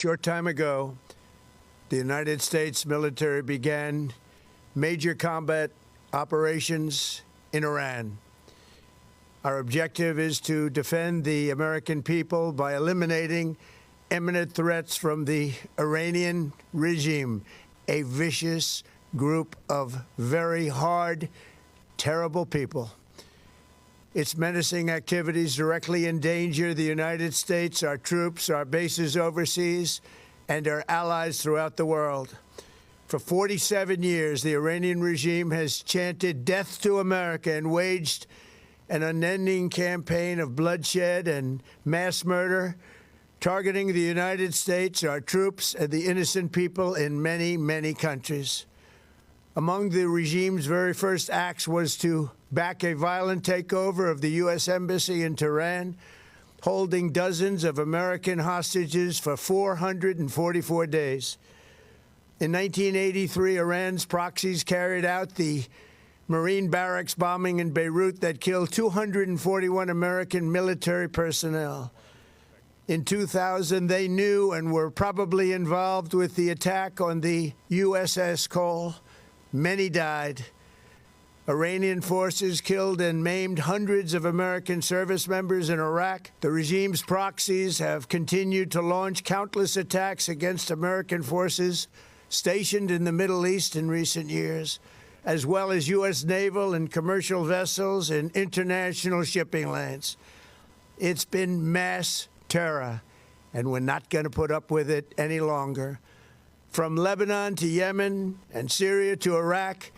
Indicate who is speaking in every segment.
Speaker 1: Short time ago, the United States military began major combat operations in Iran. Our objective is to defend the American people by eliminating imminent threats from the Iranian regime, a vicious group of very hard, terrible people. Its menacing activities directly endanger the United States, our troops, our bases overseas, and our allies throughout the world. For 47 years, the Iranian regime has chanted death to America and waged an unending campaign of bloodshed and mass murder, targeting the United States, our troops, and the innocent people in many, many countries. Among the regime's very first acts was to back a violent takeover of the U.S. Embassy in Tehran, holding dozens of American hostages for 444 days. In 1983, Iran's proxies carried out the Marine barracks bombing in Beirut that killed 241 American military personnel. In 2000, they knew and were probably involved with the attack on the USS Cole. Many died. Iranian forces killed and maimed hundreds of American service members in Iraq. The regime's proxies have continued to launch countless attacks against American forces stationed in the Middle East in recent years, as well as U.S. naval and commercial vessels in international shipping lanes. It's been mass terror, and we're not going to put up with it any longer. From Lebanon to Yemen and Syria to Iraq,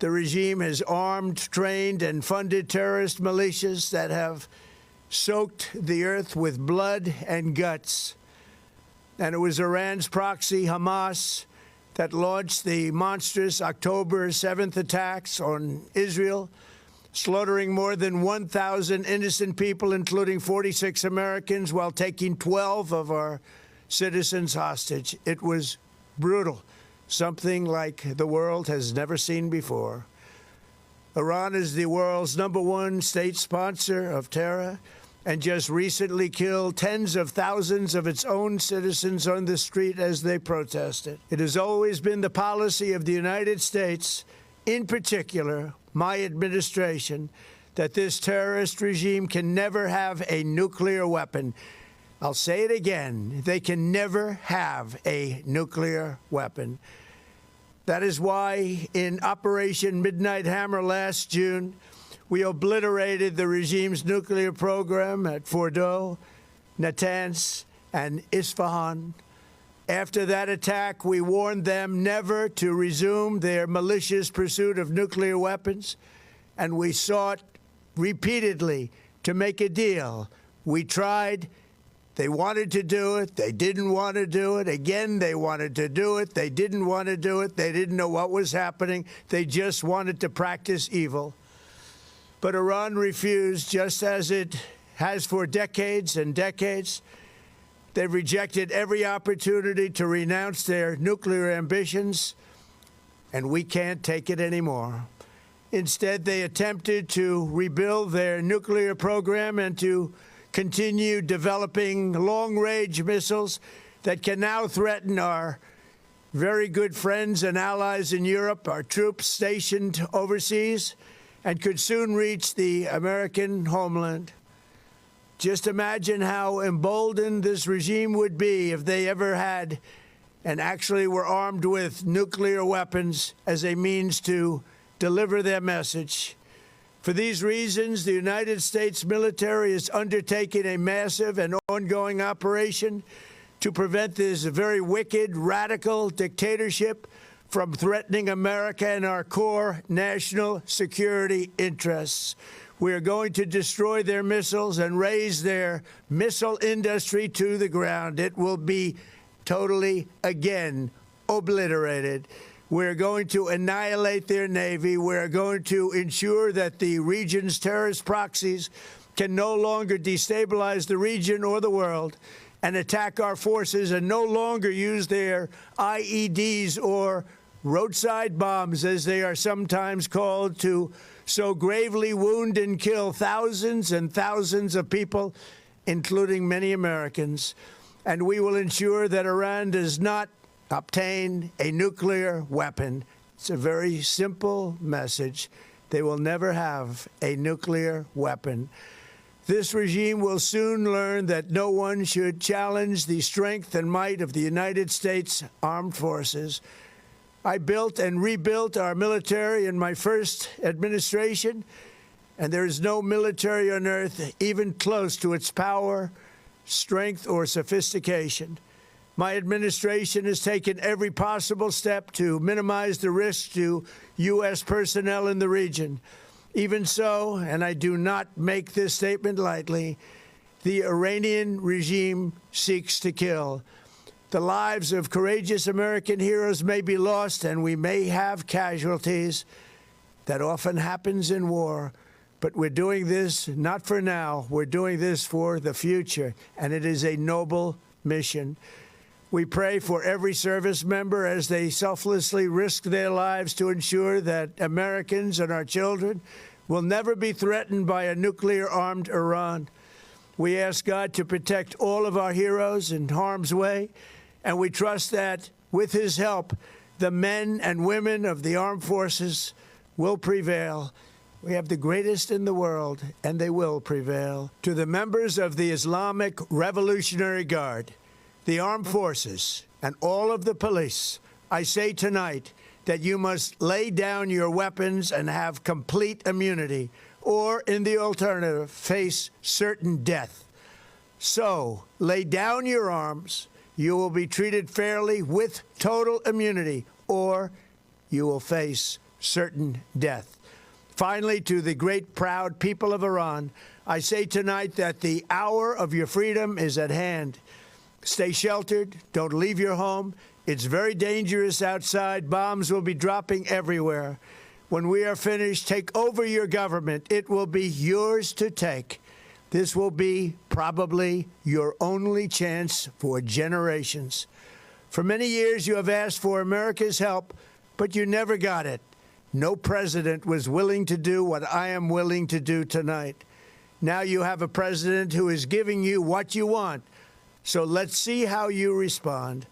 Speaker 1: the regime has armed, trained, and funded terrorist militias that have soaked the earth with blood and guts. And it was Iran's proxy, Hamas, that launched the monstrous October 7th attacks on Israel, slaughtering more than 1,000 innocent people, including 46 Americans, while taking 12 of our citizens hostage. It was brutal, something like the world has never seen before. Iran is the world's #1 state sponsor of terror and just recently killed tens of thousands of its own citizens on the street as they protested. It has always been the policy of the United States, in particular my administration, that this terrorist regime can never have a nuclear weapon. I'll say it again, they can never have a nuclear weapon. That is why in Operation Midnight Hammer last June, we obliterated the regime's nuclear program at Fordow, Natanz, and Isfahan. After that attack, we warned them never to resume their malicious pursuit of nuclear weapons, and we sought repeatedly to make a deal. We tried. They wanted to do it. They didn't want to do it. Again, they wanted to do it. They didn't want to do it. They didn't know what was happening. They just wanted to practice evil. But Iran refused, just as it has for decades and decades. They've rejected every opportunity to renounce their nuclear ambitions, and we can't take it anymore. Instead, they attempted to rebuild their nuclear program and to continue developing long-range missiles that can now threaten our very good friends and allies in Europe, our troops stationed overseas, and could soon reach the American homeland. Just imagine how emboldened this regime would be if they ever had and actually were armed with nuclear weapons as a means to deliver their message. For these reasons, the United States military is undertaking a massive and ongoing operation to prevent this very wicked, radical dictatorship from threatening America and our core national security interests. We are going to destroy their missiles and raise their missile industry to the ground. It will be totally, again, obliterated. We're going to annihilate their Navy. We're going to ensure that the region's terrorist proxies can no longer destabilize the region or the world and attack our forces and no longer use their IEDs or roadside bombs, as they are sometimes called, to so gravely wound and kill thousands and thousands of people, including many Americans. and we will ensure that Iran does not obtain a nuclear weapon. It's a very simple message. They will never have a nuclear weapon. This regime will soon learn that no one should challenge the strength and might of the United States Armed Forces. I built and rebuilt our military in my first administration, and there is no military on earth even close to its power, strength, or sophistication. My administration has taken every possible step to minimize the risk to U.S. personnel in the region. Even so, and I do not make this statement lightly, the Iranian regime seeks to kill. The lives of courageous American heroes may be lost, and we may have casualties. That often happens in war. But we're doing this not for now. We're doing this for the future, and it is a noble mission. We pray for every service member as they selflessly risk their lives to ensure that Americans and our children will never be threatened by a nuclear-armed Iran. We ask God to protect all of our heroes in harm's way, and we trust that, with his help, the men and women of the armed forces will prevail. We have the greatest in the world, and they will prevail. To the members of the Islamic Revolutionary Guard, the armed forces, and all of the police, I say tonight that you must lay down your weapons and have complete immunity, or, in the alternative, face certain death. So, lay down your arms. You will be treated fairly with total immunity, or you will face certain death. Finally, to the great, proud people of Iran, I say tonight that the hour of your freedom is at hand. Stay sheltered. Don't leave your home. It's very dangerous outside. Bombs will be dropping everywhere. When we are finished, take over your government. It will be yours to take. This will be probably your only chance for generations. For many years, you have asked for America's help, but you never got it. No president was willing to do what I am willing to do tonight. Now you have a president who is giving you what you want. So let's see how you respond.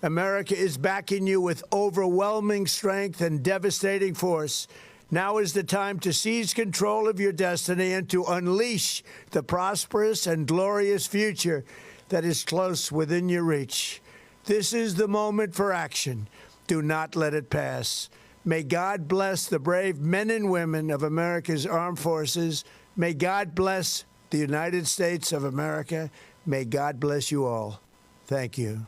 Speaker 1: America is backing you with overwhelming strength and devastating force. Now is the time to seize control of your destiny and to unleash the prosperous and glorious future that is close within your reach. This is the moment for action. Do not let it pass. May God bless the brave men and women of America's armed forces. May God bless the United States of America. May God bless you all. Thank you.